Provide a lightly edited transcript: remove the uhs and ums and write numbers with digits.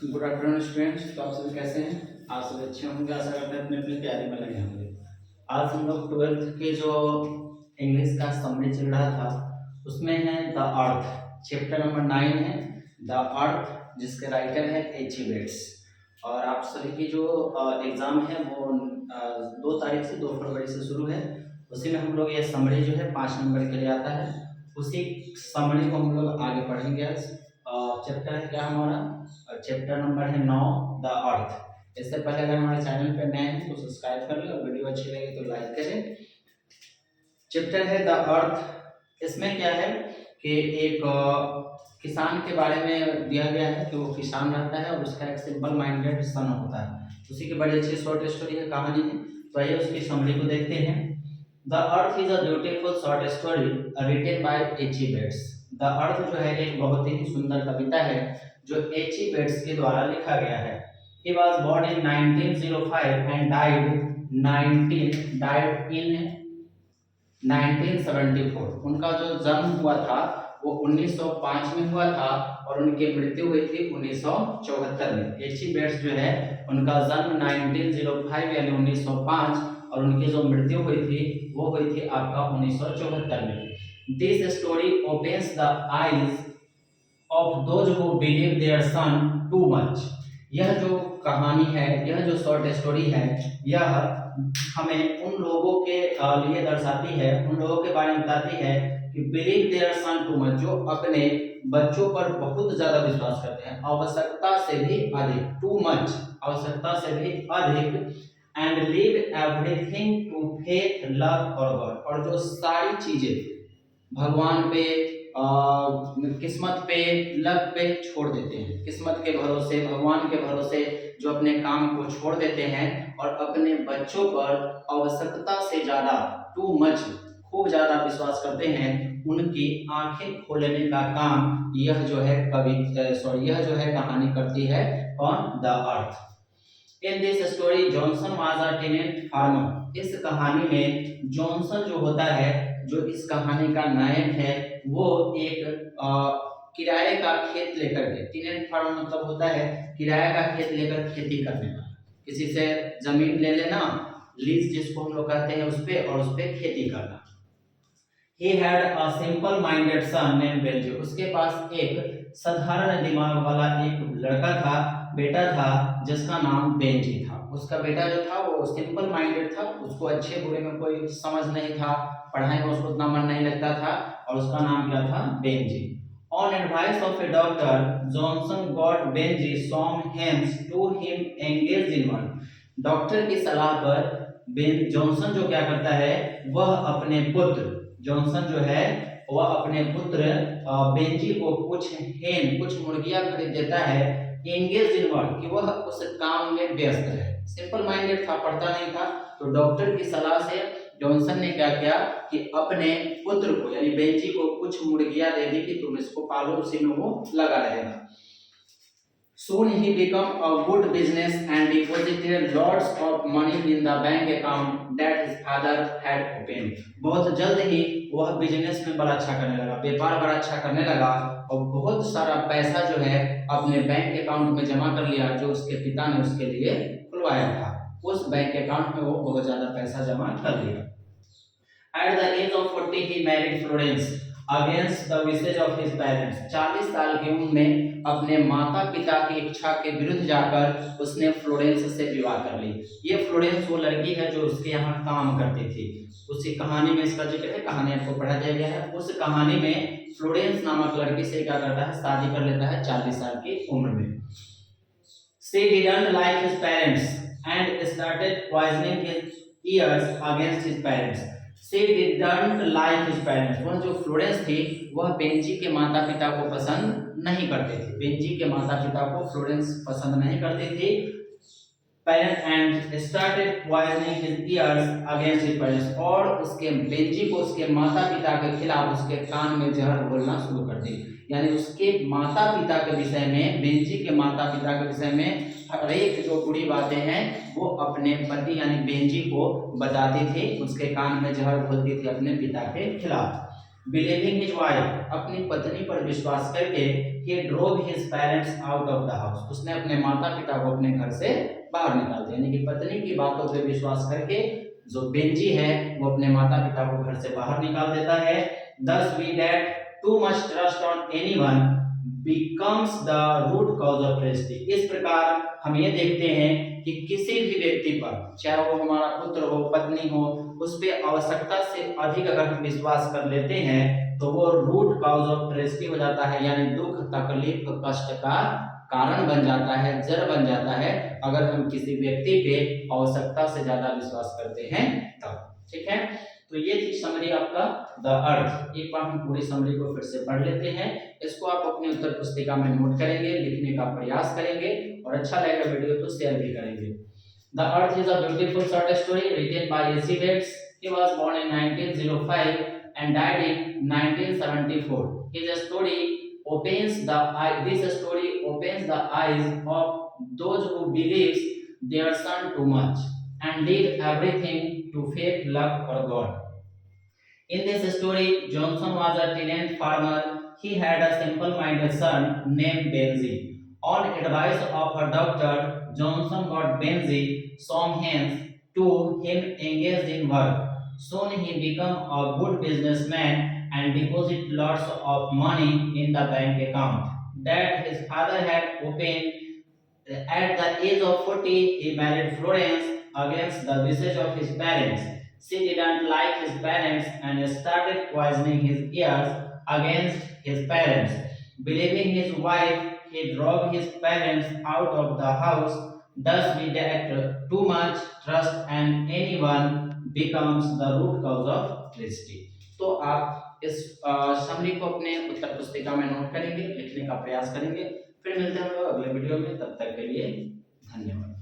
Good afternoon students. तो आप सभी कैसे हैं? आप सभी अच्छे होंगे, आशा करते हैं अपनी अपनी तैयारी में लगे होंगे। आज हम लोग 12th के जो इंग्लिश का समरी चल रहा था उसमें है द अर्थ, चैप्टर नंबर 9 है द अर्थ, जिसके राइटर है एच ई वेट्स। और आप सभी की जो एग्जाम है वो 2 तारीख से 2 फरवरी से शुरू है। उसी में हम लोग ये समरी जो है 5 नंबर के लिए आता है, उसी समरी को हम लोग आगे पढ़ेंगे आज। चैप्टर है क्या हमारा? चैप्टर नंबर है 9 द अर्थ। इससे पहले अगर हमारे चैनल पर नए हैं तो सब्सक्राइब कर ले और वीडियो अच्छी लगे तो लाइक करें। चैप्टर है द अर्थ। इसमें क्या है कि एक किसान के बारे में दिया गया है कि वो किसान रहता है और उसका एक सिंपल माइंडेड सन होता है। उसी की बड़ी अच्छी शॉर्ट स्टोरी है, कहानी है। तो आइए उसकी समरी को देखते हैं। The earth is a beautiful short story written by H E Bates. The earth जो है एक बहुत ही सुंदर कविता है जो एच ई वेट्स के द्वारा लिखा गया है। He was born in 1905 and died in 1974। उनका जो जन्म हुआ था वो 1905 में हुआ था और उनकी मृत्यु हुई थी 1974 में। एच ई वेट्स जो है उनका जन्म 1905 यानी 1905 और उनकी जो मृत्यु हुई थी वो हुई थी आपका 1974 में। This story opens the eyes of those who believe their son too much. यह जो कहानी है, यह जो शॉर्ट स्टोरी है, यह हमें उन लोगों के लिए दर्शाती है, उन लोगों के बारे में बताती है कि believe their son too much, जो अपने बच्चों पर बहुत ज्यादा विश्वास करते हैं, आवश्यकता से भी अधिक, टू मच, आवश्यकता से भी अधिक, and leave everything to faith love और गॉड, और जो सारी चीजें भगवान पे किस्मत पे लक पे छोड़ देते हैं, किस्मत के भरोसे, भगवान के भरोसे जो अपने काम को छोड़ देते हैं और अपने बच्चों पर आवश्यकता से ज्यादा, टू मच, खूब ज्यादा विश्वास करते हैं, उनकी आंखें खोलने का काम यह जो है यह जो है कहानी करती है। कौन? The earth. In this story Johnson was a tenant farmer. इस कहानी में जॉनसन जो होता है, जो इस कहानी का नायक है, वो एक किराए का खेत लेकर के, टेनेंट फार्मर मतलब होता है किराए का खेत लेकर खेती करने वाला, किसी से जमीन ले लेना, लीज जिसको हम लोग कहते हैं, उस पे और उस पे खेती करना। He had a simple minded son named Benji। उसके पास एक साधारण दिमाग वाला एक लड़का था, बेटा था, जिसका नाम बेंजी था। उसका बेटा जो था वो सिंपल माइंडेड था, उसको अच्छे बुरे में कोई समझ नहीं था, पढ़ाई में उसको उतना मन नहीं लगता था, और उसका नाम क्या था? Benji. On advice of a doctor, Johnson got Benji some hens to him engaged in one। Doctor की सलाह पर बेन जॉनसन जो क्या करता है, वह अपने पुत्र, जॉनसन जो है वह अपने पुत्र बेंजी को कुछ हेन, कुछ मुर्गियां खरीद देता है, एंगेज इन वर्क, कि वह उस काम में व्यस्त है। सिंपल माइंडेड था, पढ़ता नहीं था, तो डॉक्टर की सलाह से जॉनसन ने क्या किया कि अपने पुत्र को यानी बेंजी को कुछ मुर्गियां दे दी कि तुम इसको पालो, उसी में वो लगा रहेगा। Soon he became a good business and deposited lots of money in the bank account that his father had opened। बहुत जल्द ही वह बिजनेस में बड़ा अच्छा करने लगा, व्यापार बड़ा अच्छा करने लगा और बहुत सारा पैसा जो है अपने बैंक अकाउंट में जमा कर लिया, जो उसके पिता ने उसके लिए खुलवाया था। उस बैंक अकाउंट में वो बहुत ज्यादा पैसा जमा कर लिया। At the age of 40 he married Florence against the wishes of his parents। 40 साल की उम्र में अपने माता पिता की इच्छा के विरुद्ध जाकर उसने फ्लोरेंस से विवाह कर ली। ये फ्लोरेंस वो लड़की है जो उसके यहाँ काम करती थी। उसी कहानी में इसका जिक्र है, कहानी आपको पढ़ा दिया गया है। उस कहानी में फ्लोरेंस नामक लड़की से क्या करता है? शादी कर लेता है 40 साल की उम्र में। She didn't like his parents and started poisoning his ears against his parents। She didn't like his parents। वह जो फ्लोरेंस थी वह बेंजी के माता पिता को पसंद नहीं करती थी। बेंजी के माता पिता को फ्लोरेंस पसंद नहीं करती थी। Parents and started poisoning his ears against his parents। और उसके बेंजी को उसके माता पिता के खिलाफ उसके कान में जहर बोलना शुरू कर दी। यानी उसके माता पिता के विषय में, बेंजी के माता पिता के विषय में हर एक जो बुरी बातें हैं वो अपने पति यानी बेंजी को बताती थी, उसके कान में जहर बोलती थी अपने पिता के खिलाफ। बिलीविंग हिज वाइफ, अपनी पत्नी पर विश्वास करके, he drove his parents out of the house, उसने अपने माता पिता को अपने घर से बाहर निकाल दिया। यानी कि पत्नी की बातों पे विश्वास करके जो बेंजी है वो अपने माता पिता को घर से बाहर निकाल देता है। Thus we that too much trust on anyone becomes the root cause of tragedy। इस प्रकार हम ये देखते हैं कि किसी भी व्यक्ति पर, चाहे वो हमारा पुत्र हो, पत्नी हो, उस पे आवश्यकता से अधिक अगर हम विश्वास कर लेते हैं तो वो रूट कॉज ऑफ ट्रेजेडी हो जाता है, यानी दुख, तकलीफ, कष्ट का कारण बन जाता है, जड़ बन जाता है, अगर हम किसी व्यक्ति पे आवश्यकता से ज्यादा विश्वास करते हैं तब। ठीक है, तो ये थी समरी आपका द अर्थ। एक बार हम पूरी समरी को फिर से पढ़ लेते हैं। इसको आप अपनी उत्तर पुस्तिका में नोट करेंगे, लिखने का प्रयास करेंगे, और अच्छा लगेगा वीडियो तो शेयर भी करेंगे। The earth is a beautiful short story written by AC Bates. He was born in 1905 and died in 1974. This story opens the eyes of those who believes their son too much and leave everything to fate, luck or God. In this story, Johnson was a tenant farmer. He had a simple-minded son named Benji. On advice of her doctor, Johnson got Benji some hands to him engaged in work. Soon he became a good businessman and deposited lots of money in the bank account that his father had opened. At the age of 40, he married Florence against the wishes of his parents. She didn't like his parents and started poisoning his ears against his parents. Believing his wife, he drove his parents out of the house. Thus, we that too much trust and anyone becomes the root cause of tragedy। तो आप इस summary को अपने उत्तर पुस्तिका में note करेंगे, लिखने का प्रयास करेंगे। फिर मिलते हैं हम लोग अगले वीडियो में, तब तक के लिए धन्यवाद।